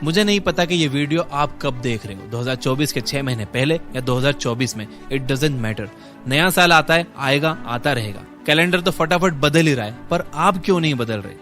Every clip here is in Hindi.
मुझे नहीं पता कि ये वीडियो आप कब देख रहे हो, 2024 के 6 महीने पहले या 2024 में, इट डजंट मैटर। नया साल आता है, आएगा, आता रहेगा। कैलेंडर तो फटाफट बदल ही रहा है, पर आप क्यों नहीं बदल रहे?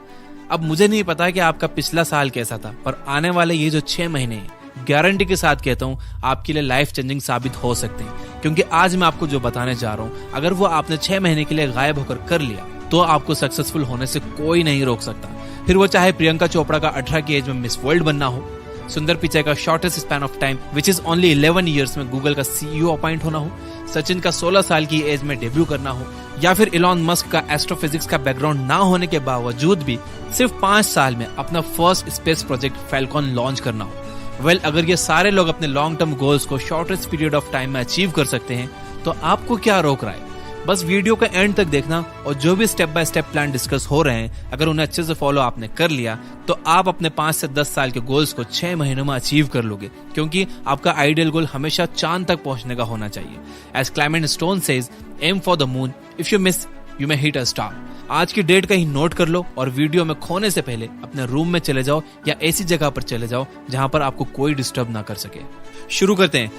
अब मुझे नहीं पता कि आपका पिछला साल कैसा था, पर आने वाले ये जो 6 महीने हैं, गारंटी के साथ कहता हूँ आपके लिए लाइफ चेंजिंग साबित हो सकते हैं। क्योंकि आज मैं आपको जो बताने जा रहा हूँ, अगर वो आपने 6 महीने के लिए गायब होकर कर लिया तो आपको सक्सेसफुल होने से कोई नहीं रोक सकता। फिर वो चाहे प्रियंका चोपड़ा का 18 की एज में मिस वर्ल्ड बनना हो, सुंदर पिचाई का shortest span of time which is only 11 years में गूगल का CEO अपॉइंट होना हो, सचिन का 16 साल की एज में डेब्यू करना हो, या फिर इलॉन मस्क का एस्ट्रोफिजिक्स का बैकग्राउंड ना होने के बावजूद भी सिर्फ 5 साल में अपना first space project Falcon launch करना हो। अगर ये सारे लोग अपने लॉन्ग टर्म गोल्स को शॉर्टेस्ट पीरियड ऑफ टाइम में अचीव कर सकते हैं तो आपको क्या रोक रहा है? बस वीडियो का एंड तक देखना और जो भी step by step plan discuss हो रहे हैं, अगर उन्हें अच्छे से फॉलो आपने कर लिया तो आप अपने 5 से 10 साल के गोल्स को 6 महीनों में अचीव कर लोगे। क्योंकि आपका आइडियल गोल हमेशा चांद तक पहुंचने का होना चाहिए। As Clement Stone says, aim for the moon, if you miss you may hit a star. आज की डेट कहीं नोट कर लो और वीडियो में खोने से पहले अपने रूम में चले जाओ या ऐसी जगह पर चले जाओ जहां पर आपको कोई डिस्टर्ब ना कर सके। शुरू करते हैं।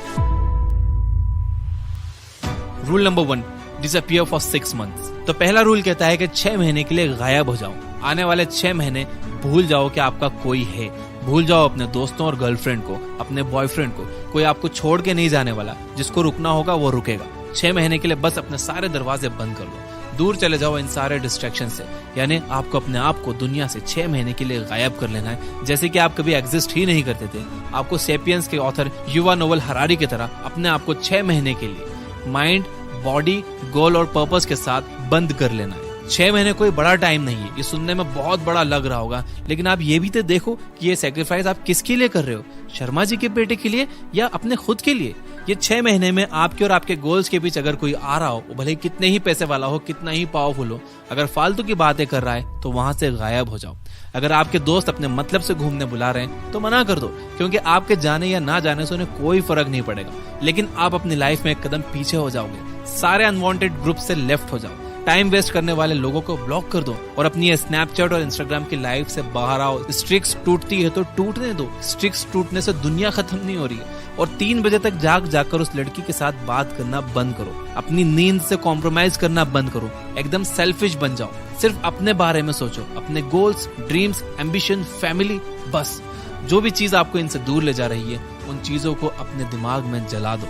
Rule number 1, disappear for 6 months. तो पहला रूल कहता है कि 6 महीने के लिए गायब हो जाओ। आने वाले 6 महीने भूल जाओ कि आपका कोई है। भूल जाओ अपने दोस्तों और गर्लफ्रेंड को, अपने बॉयफ्रेंड को। कोई आपको छोड़ के नहीं जाने वाला, जिसको रुकना होगा वो रुकेगा। 6 महीने के लिए बस अपने सारे दरवाजे बंद कर लो, दूर चले जाओ इन सारे डिस्ट्रैक्शन से। यानी आपको अपने आप को दुनिया से 6 महीने के लिए गायब कर लेना है, जैसे कि आप कभी एग्जिस्ट ही नहीं करते थे। आपको सेपियंस के ऑथर युवा नोवेल हरारी की तरह अपने आप को 6 महीने के लिए माइंड, बॉडी, गोल और पर्पस के साथ बंद कर लेना है। 6 महीने कोई बड़ा टाइम नहीं है। ये सुनने में बहुत बड़ा लग रहा होगा, लेकिन आप ये भी तो देखो कि ये सैक्रिफाइस आप किसके लिए कर रहे हो? शर्मा जी के बेटे के लिए या अपने खुद के लिए? ये 6 महीने में आपके और आपके गोल्स के बीच अगर कोई आ रहा हो, भले ही कितने ही पैसे वाला हो, कितना ही पावरफुल हो, अगर फालतू की बातें कर रहा है तो वहां से गायब हो जाओ। अगर आपके दोस्त अपने मतलब से घूमने बुला रहे हैं तो मना कर दो, क्योंकि आपके जाने या ना जाने से उन्हें कोई फर्क नहीं पड़ेगा। लेकिन आप अपनी लाइफ में एक कदम पीछे हो जाओगे। सारे अनवांटेड ग्रुप से लेफ्ट हो जाओ। टाइम वेस्ट करने वाले लोगों को ब्लॉक कर दो और अपनी स्नैपचैट और इंस्टाग्राम की लाइफ से बाहर आओ। स्ट्रिक्स टूटती है तो टूटने दो। स्ट्रिक्स टूटने से दुनिया खत्म नहीं हो रही है। और 3 बजे तक जाकर उस लड़की के साथ बात करना बंद करो। अपनी नींद से कॉम्प्रोमाइज करना बंद करो। एकदम सेल्फिश बन जाओ। सिर्फ अपने बारे में सोचो, अपने गोल्स, ड्रीम्स, एम्बिशन, फैमिली। बस जो भी चीज आपको इनसे दूर ले जा रही है, उन चीजों को अपने दिमाग में जला दो।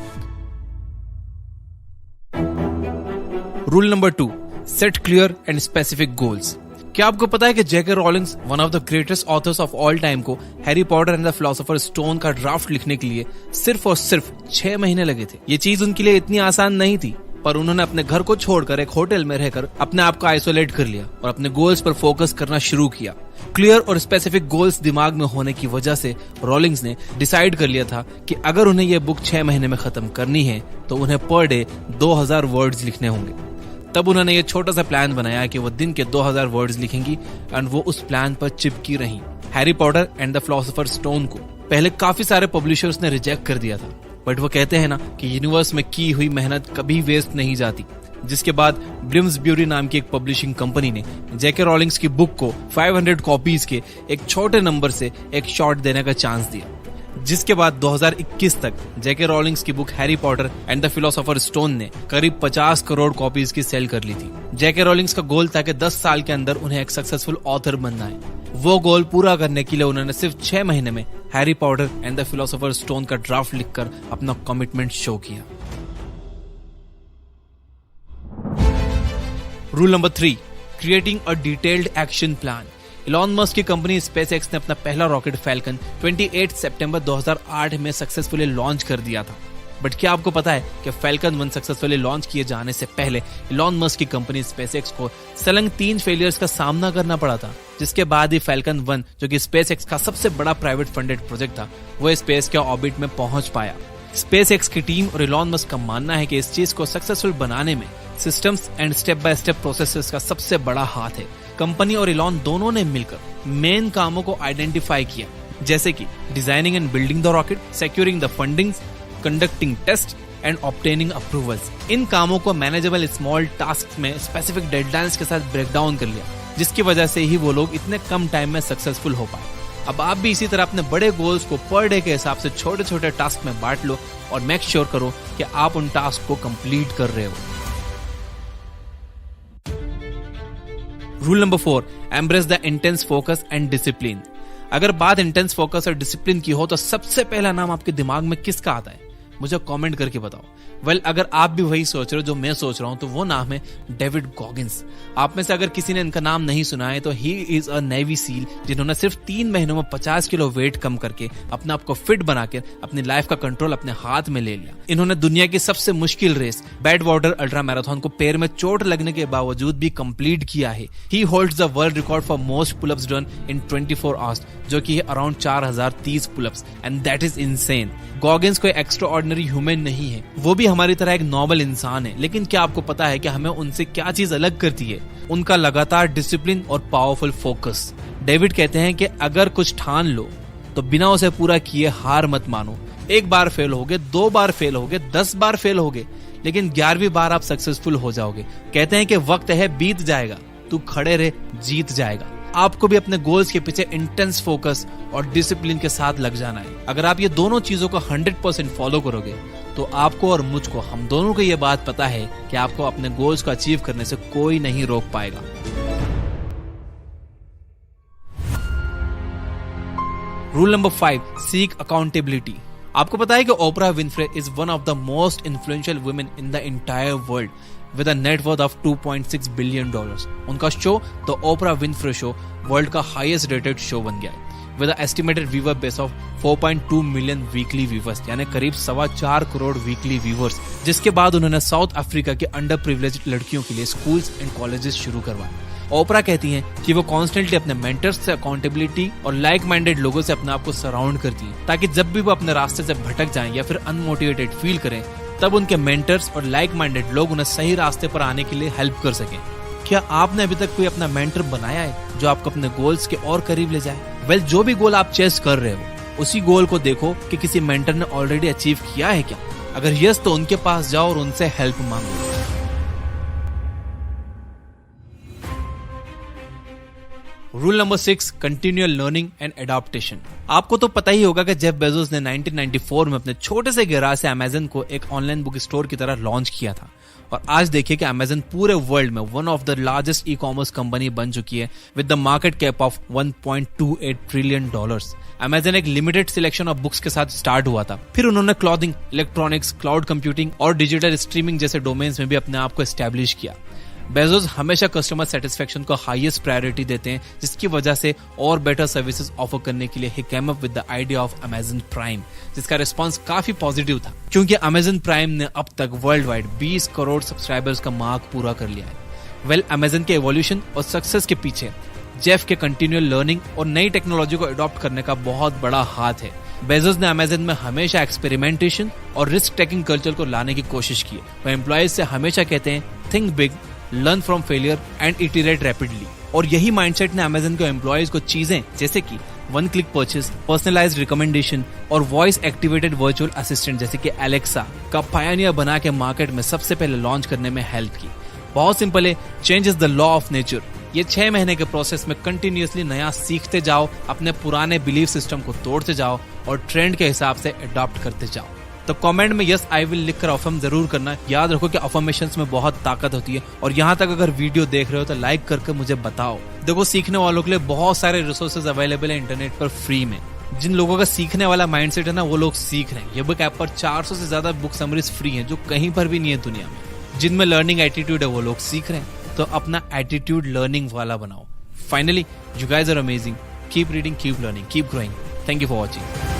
Rule number 2, set clear and specific goals. क्या आपको पता है कि J K Rowlings, one of the greatest authors of all time, को Harry Potter and the philosopher stone का ड्राफ्ट लिखने के लिए सिर्फ और सिर्फ 6 महीने लगे थे। ये चीज उनके लिए इतनी आसान नहीं थी, पर उन्होंने अपने घर को छोड़कर एक होटल में रहकर अपने आप को आइसोलेट कर लिया और अपने गोल्स पर फोकस करना शुरू किया। क्लियर और स्पेसिफिक गोल्स दिमाग में होने की वजह से रॉलिंग्स ने डिसाइड कर लिया था कि अगर उन्हें यह बुक 6 महीने में खत्म करनी है तो उन्हें पर डे 2000 वर्ड्स लिखने होंगे। तब उन्होंने ये छोटा सा प्लान बनाया कि वो दिन के 2000 वर्ड्स लिखेंगी एंड वो उस प्लान पर चिपकी रही। Harry Potter and the philosopher stone को पहले काफी सारे पब्लिशर्स ने रिजेक्ट कर दिया था, बट वो कहते हैं ना कि यूनिवर्स में की हुई मेहनत कभी वेस्ट नहीं जाती। जिसके बाद ब्लिम्सब्यूरी नाम की एक पब्लिशिंग कंपनी ने जेके रॉलिंग्स की बुक को 500 कॉपीज के एक छोटे नंबर से एक शॉर्ट देने का चांस दिया। जिसके बाद 2021 तक जेके रॉलिंग्स की book Harry Potter and the philosopher stone ने करीब 50 करोड़ कॉपीज की सेल कर ली थी। जेके रॉलिंग्स का गोल था कि 10 साल के अंदर उन्हें एक सक्सेसफुल ऑथर बनना है। वो गोल पूरा करने के लिए उन्होंने सिर्फ 6 महीने में Harry Potter and the philosopher stone का ड्राफ्ट लिखकर अपना कमिटमेंट शो किया। Rule number 3, creating a detailed action plan. Elon Musk की कंपनी स्पेसएक्स ने अपना पहला रॉकेट फैल्कन 28 सितंबर 2008 में सक्सेसफुली लॉन्च कर दिया था। बट क्या आपको पता है कि फैल्कन 1 सक्सेसफुली लॉन्च किए जाने से पहले इलॉन मस्क की कंपनी स्पेसएक्स को सलंग 3 फेलियर्स का सामना करना पड़ा था, जिसके बाद ही फैल्कन 1, जो कि स्पेसएक्स का सबसे बड़ा प्राइवेट फंडेड प्रोजेक्ट था, वो स्पेस के ऑर्बिट में पहुंच पाया। स्पेसएक्स की टीम और इलॉन मस्क का मानना है कि इस चीज को सक्सेसफुल बनाने में systems and step by step processes का सबसे बड़ा हाथ है। कंपनी और इलॉन दोनों ने मिलकर मेन कामों को आइडेंटिफाई किया, जैसे कि designing and building the rocket, securing the fundings, conducting test and obtaining approvals. इन कामों को मैनेजेबल स्मॉल टास्क में स्पेसिफिक डेडलाइंस के साथ ब्रेक डाउन कर लिया, जिसकी वजह से ही वो लोग इतने कम टाइम में सक्सेसफुल हो पाए। अब आप भी इसी तरह अपने बड़े गोल्स को पर डे के हिसाब से छोटे छोटे टास्क में बांट लो और मेक श्योर करो कि आप उन टास्क को कंप्लीट कर रहे हो। Rule number 4, embrace the intense focus and discipline. अगर बात इंटेंस फोकस और डिसिप्लिन की हो तो सबसे पहला नाम आपके दिमाग में किसका आता है? मुझे कमेंट करके बताओ। अगर आप भी वही सोच रहे हो जो मैं सोच रहा हूं तो वो नाम है डेविड गॉगिंस। आप में से अगर किसी ने इनका नाम नहीं सुना है तो he is a navy seal जिन्होंने सिर्फ 3 महीनों में 50 किलो वेट कम करके अपने आप को फिट बनाकर अपनी लाइफ का कंट्रोल अपने हाथ में ले लिया। इन्होंने दुनिया की सबसे मुश्किल race Badwater ultra marathon को पैर में चोट लगने के बावजूद भी कंप्लीट किया है। ही holds the world record for most pullups done in 24 hours, जो कि है around 4030 pullups, and that is insane. Goggins कोई एक्स्ट्रा ऑर्डिनरी ह्यूमन नहीं है, वो भी हमारी तरह एक नॉर्मल इंसान है। लेकिन क्या आपको पता है कि हमें उनसे क्या चीज अलग करती है? उनका लगातार डिसिप्लिन और पावरफुल फोकस। डेविड कहते हैं कि अगर कुछ ठान लो तो बिना उसे पूरा किए हार मत मानो। 1 बार फेल होगे, 2 बार फेल होगे, 10 बार फेल होगे, लेकिन 11वीं बार आप सक्सेसफुल हो जाओगे। कहते हैं कि वक्त है बीत जाएगा, तू खड़े रहे, जीत जाएगा। आपको भी अपने गोल्स के पीछे इंटेंस फोकस और डिसिप्लिन के साथ लग जाना है। अगर आप ये दोनों चीजों को 100% फॉलो करोगे तो आपको और मुझको, हम दोनों को ये बात पता है कि आपको अपने गोल्स को अचीव करने से कोई नहीं रोक पाएगा। Rule number 5, seek accountability. आपको पता है कि Oprah Winfrey is one of the most influential women in the entire world with a net worth of $2.6 billion. उनका show the Oprah Winfrey show world का हाईएस्ट रेटेड शो बन गया है with an estimated viewer base of 4.2 million weekly viewers, यानी करीब 4.25 करोड़ वीकली व्यूवर्स। जिसके बाद उन्होंने साउथ अफ्रीका के अंडर प्रिविलेज्ड लड़कियों के लिए स्कूल्स एंड कॉलेजेस शुरू करवाए। ओपरा कहती हैं कि वो कॉन्स्टेंटली अपने मेंटर्स से अकाउंटेबिलिटी और लाइक माइंडेड लोगों से अपने आप को सराउंड करती है, ताकि जब भी वो अपने रास्ते से भटक जाएं या फिर अनमोटिवेटेड फील करें तब उनके मेंटर्स और लाइक माइंडेड लोग उन्हें सही रास्ते पर आने के लिए हेल्प कर सकें। क्या आपने अभी तक कोई अपना मेंटर बनाया है जो आपको अपने गोल्स के और करीब ले जाए? जो भी गोल आप चेस कर रहे हो उसी गोल को देखो कि किसी मेंटर ने ऑलरेडी अचीव किया है क्या। अगर यस तो उनके पास जाओ और उनसे हेल्प मांगो। Rule number 6, continual learning and adaptation. आपको तो पता ही होगा कि जेफ बेजोस ने 1994 में अपने छोटे से गैराज से अमेज़न को एक ऑनलाइन बुक स्टोर की तरह लॉन्च किया था, और आज देखिए कि अमेज़न पूरे वर्ल्ड में one of the largest e commerce company बन चुकी है with the market cap of $1.28 trillion. Amazon एक लिमिटेड सिलेक्शन ऑफ बुक्स के साथ स्टार्ट हुआ था, फिर उन्होंने क्लॉथिंग, इलेक्ट्रॉनिक्स, क्लाउड कंप्यूटिंग और डिजिटल स्ट्रीमिंग जैसे डोमेन्स में भी अपने आप को एस्टैब्लिश किया। बेजोस हमेशा कस्टमर सेटिस्फेक्शन को हाईएस्ट प्रायोरिटी देते हैं, जिसकी वजह से और बेटर सर्विसेज ऑफर करने के लिए ही came up with the idea of Amazon Prime, जिसका रिस्पांस काफी पॉजिटिव था, क्योंकि अमेज़न प्राइम ने अब तक वर्ल्ड वाइड 20 करोड़ सब्सक्राइबर्स का मार्क पूरा कर लिया है। अमेज़न के एवोल्यूशन और सक्सेस के पीछे जेफ के कंटिन्यूअल लर्निंग और नई टेक्नोलॉजी को अडॉप्ट करने का बहुत बड़ा हाथ है। बेजोस ने अमेज़न में हमेशा एक्सपेरिमेंटेशन और रिस्क टेकिंग कल्चर को लाने की कोशिश की है। वह एम्प्लॉयज से हमेशा कहते हैं think big, learn from failure and iterate rapidly, और यही माइंडसेट ने अमेज़न के एम्प्लॉयज को चीजें जैसे कि 1 क्लिक परचेज, पर्सनलाइज्ड रिकमेंडेशन और वॉइस एक्टिवेटेड वर्चुअल असिस्टेंट जैसे कि एलेक्सा का पायनियर बना के मार्केट में सबसे पहले लॉन्च करने में हेल्प की। बहुत सिंपल है, change is the law of nature. ये 6 महीने के प्रोसेस में कंटिन्यूअसली नया सीखते जाओ, अपने पुराने बिलीफ सिस्टम को तोड़ते जाओ और ट्रेंड के हिसाब से अडॉप्ट करते जाओ। तो कमेंट में यस आई विल लिखकर अफर्म जरूर करना। याद रखो कि अफर्मेशंस में बहुत ताकत होती है, और यहाँ तक अगर वीडियो देख रहे हो तो लाइक करके मुझे बताओ। देखो, सीखने वालों के लिए बहुत सारे रिसोर्सेज अवेलेबल है इंटरनेट पर फ्री में। जिन लोगों का सीखने वाला माइंडसेट है ना, वो लोग सीख रहे हैं। ये बुक ऐप पर 400 से ज्यादा बुक समरीज फ्री हैं, जो कहीं पर भी नहीं है दुनिया में। जिनमें लर्निंग एटीट्यूड है वो लोग सीख रहे हैं, तो अपना एटीट्यूड लर्निंग वाला बनाओ। Finally, you guys are amazing. Keep reading, keep learning, keep growing. Thank you for watching.